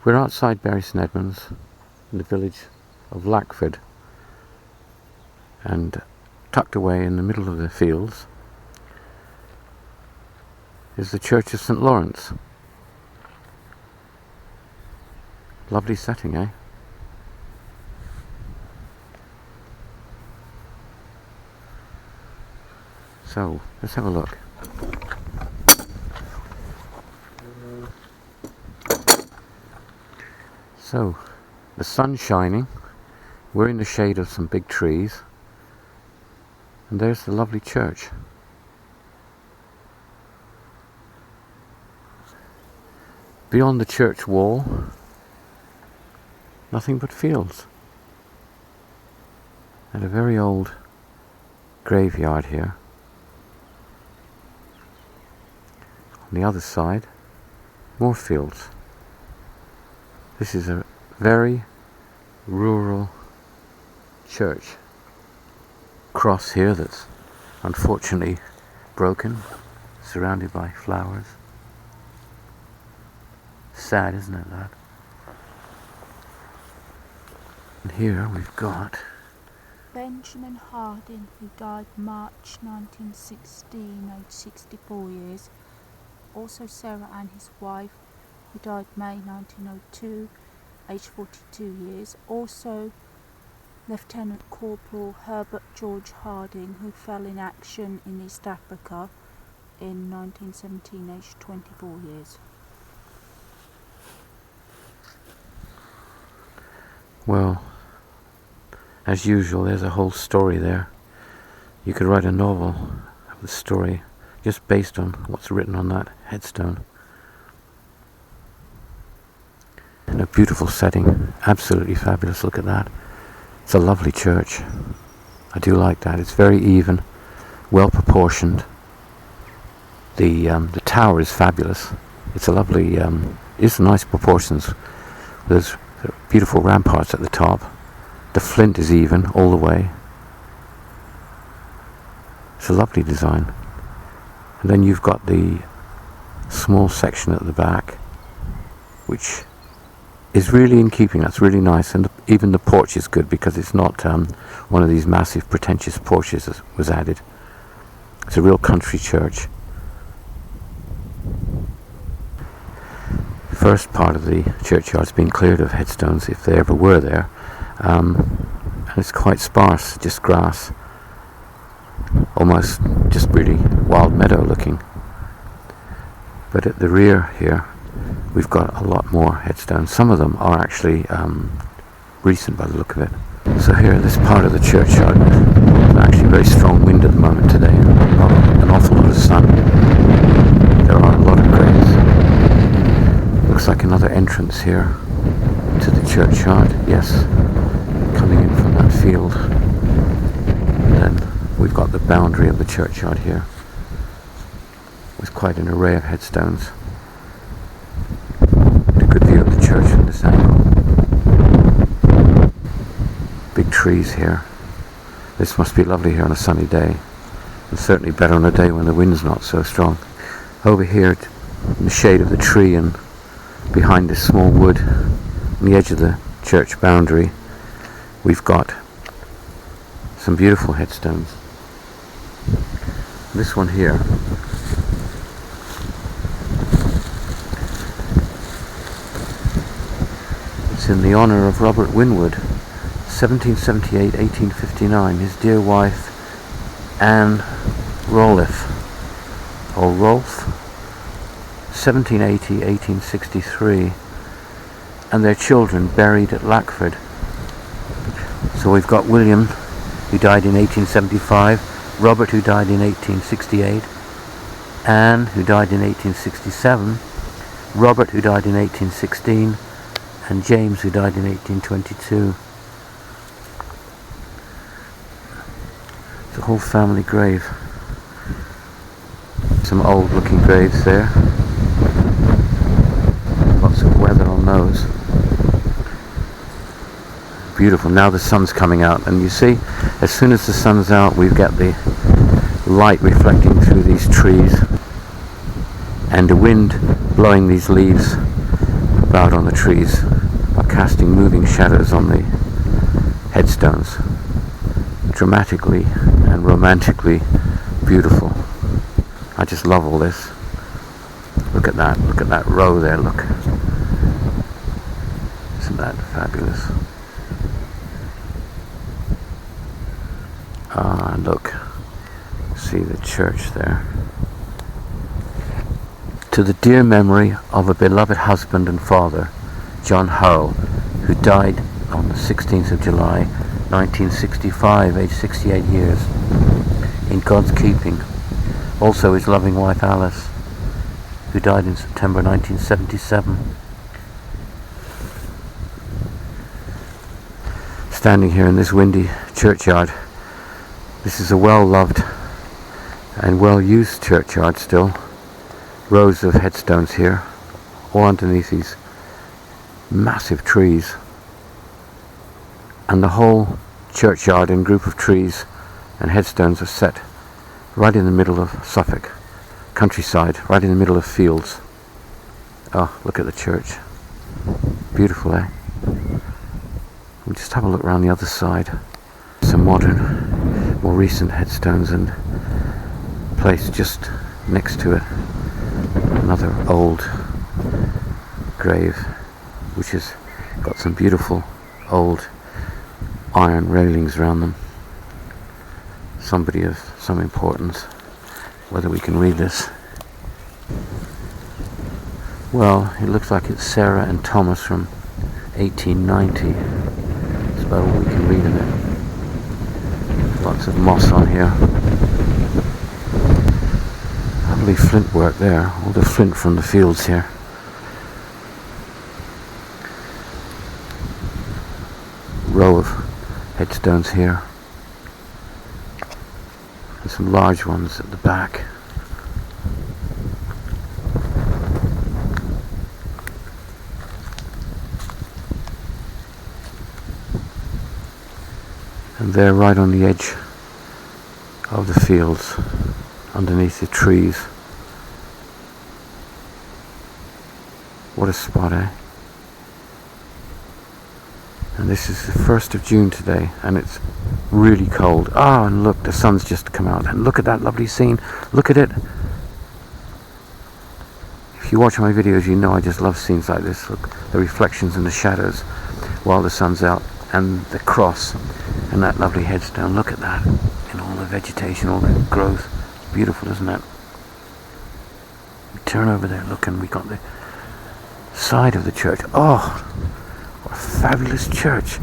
We're outside Bury St Edmunds in the village of Lackford, and tucked away in the middle of the fields is the Church of St Lawrence. Lovely setting, eh? So, let's have a look. So, the sun's shining, we're in the shade of some big trees, and there's the lovely church. Beyond the church wall, nothing but fields. And a very old graveyard here. On the other side, more fields. This is a very rural church. Cross here that's unfortunately broken, surrounded by flowers. Sad, isn't it, that? And here we've got Benjamin Harding, who died March 1916, aged 64 years. Also Sarah Ann, his wife, who died May 1902, aged 42 years. Also Lieutenant Corporal Herbert George Harding, who fell in action in East Africa in 1917, aged 24 years. Well, as usual, there's a whole story there. You could write a novel of the story just based on what's written on that headstone. In a beautiful setting, absolutely fabulous. Look at that. It's a lovely church. I do like that. It's very even, well proportioned. The tower is fabulous. It's a lovely, it's nice proportions. There's beautiful ramparts at the top. The flint is even all the way. It's a lovely design. And then you've got the small section at the back, which is really in keeping. That's really nice. And even the porch is good because it's not one of these massive pretentious porches that was added. It's a real country church. The first part of the churchyard's been cleared of headstones, if they ever were there. And it's quite sparse, just grass. Almost just really wild meadow looking. But at the rear here, we've got a lot more headstones. Some of them are actually recent by the look of it. So here, this part of the churchyard, there's actually very strong wind at the moment today, and not an awful lot of sun. There are a lot of graves. Looks like another entrance here to the churchyard. Yes, coming in from that field. And then we've got the boundary of the churchyard here, with quite an array of headstones. A good view of the church from this angle. Big trees here. This must be lovely here on a sunny day, and certainly better on a day when the wind's not so strong. Over here in the shade of the tree and behind this small wood on the edge of the church boundary, we've got some beautiful headstones. This one here it's in the honour of Robert Winwood, 1778-1859, his dear wife Anne Rolfe, 1780-1863, and their children buried at Lackford. So we've got William, who died in 1875, Robert, who died in 1868, Anne, who died in 1867, Robert, who died in 1816, and James, who died in 1822. It's a whole family grave. Some old looking graves there. Lots of weather on those. Beautiful. Now the sun's coming out, and you see, as soon as the sun's out, we've got the light reflecting through these trees and the wind blowing these leaves about on the trees are casting moving shadows on the headstones. Dramatically and romantically beautiful. I just love all this. Look at that row there, look. Isn't that fabulous? Ah, look. See the church there. To the dear memory of a beloved husband and father, John Hull, who died on the 16th of July 1965, aged 68 years, in God's keeping. Also his loving wife Alice, who died in September 1977. Standing here in this windy churchyard, this is a well-loved and well-used churchyard still. Rows of headstones here, all underneath these massive trees. And the whole churchyard and group of trees and headstones are set right in the middle of Suffolk countryside, right in the middle of fields. Oh, look at the church. Beautiful, eh? We'll just have a look around the other side. Some modern, more recent headstones and place just next to it. Another old grave which has got some beautiful old iron railings around them. Somebody of some importance. Whether we can read this. Well, it looks like it's Sarah and Thomas from 1890. That's about all we can read in it. Lots of moss on here. Lovely flint work there. All the flint from the fields here. Row of headstones here. And some large ones at the back. And they're right on the edge of the fields, underneath the trees. What a spot, eh? And this is the 1st of June today, and it's really cold. Oh, and look, the sun's just come out. And look at that lovely scene. Look at it. If you watch my videos, you know I just love scenes like this. Look, the reflections and the shadows while the sun's out, and the cross, and that lovely headstone. Look at that. And all the vegetation, all the growth. Beautiful, isn't it? We turn over there, look, and we got the side of the church. Oh, what a fabulous church.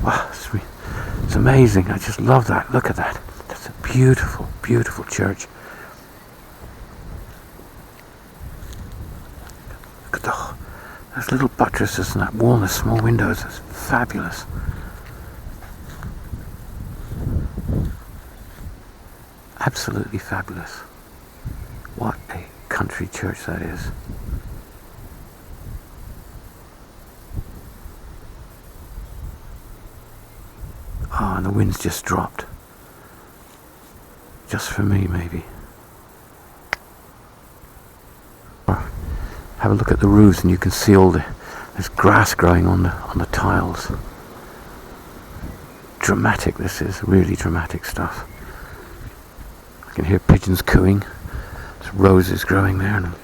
Wow, it's amazing. I just love that. Look at that. That's a beautiful, beautiful church. Look at those little buttresses and that wall and the small windows. It's fabulous. Absolutely fabulous. What a country church that is. Oh, and the wind's just dropped. Just for me, maybe. Have a look at the roofs and you can see all there's grass growing on the tiles. Dramatic, this is. Really dramatic stuff. I can hear pigeons cooing. There's roses growing there and an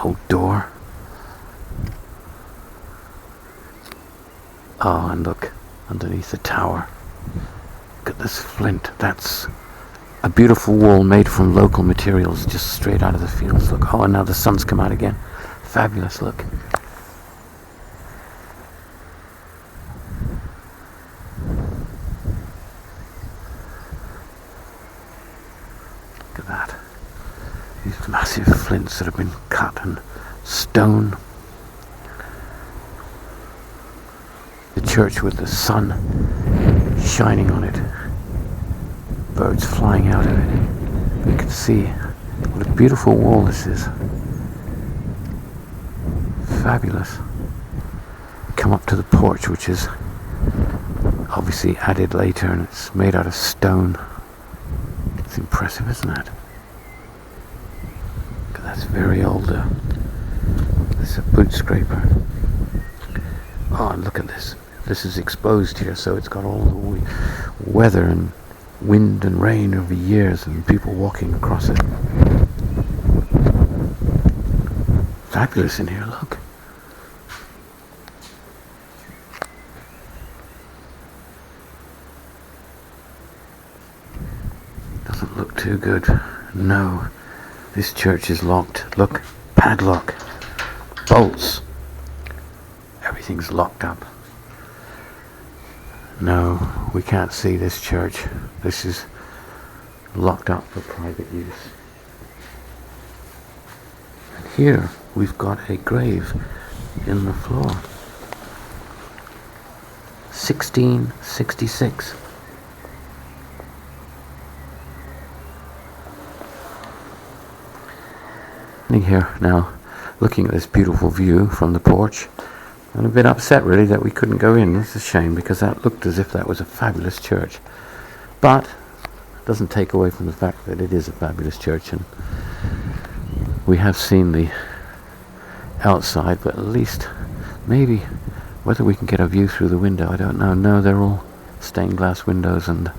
old door. Oh, and look, underneath the tower. Look at this flint. That's a beautiful wall made from local materials, just straight out of the fields. Look, oh, and now the sun's come out again. Fabulous, look. Look at that. These massive flints that have been cut and stone. The church with the sun shining on it. Birds flying out of it. You can see what a beautiful wall this is. Fabulous. Come up to the porch, which is obviously added later, and it's made out of stone. It's impressive, isn't it? That's very old. This It's a boot scraper. Oh, and look at this. This is exposed here, so it's got all the weather and wind and rain over years and people walking across it. Fabulous in here, look. Doesn't look too good. No. This church is locked. Look, padlock, bolts. Everything's locked up. No, we can't see this church. This is locked up for private use. And here we've got a grave in the floor. 1666. Here now, looking at this beautiful view from the porch. I'm a bit upset really that we couldn't go in. It's a shame because that looked as if that was a fabulous church. But it doesn't take away from the fact that it is a fabulous church, and we have seen the outside, but at least maybe whether we can get a view through the window, I don't know. No, they're all stained glass windows and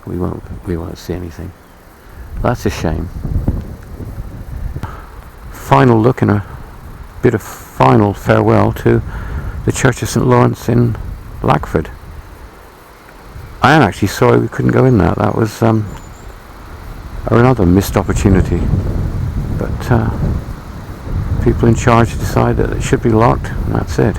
we won't see anything. That's a shame. Final look and a bit of final farewell to the Church of St. Lawrence in Lackford. I am actually sorry we couldn't go in there. That was another missed opportunity. But people in charge decided that it should be locked, and that's it.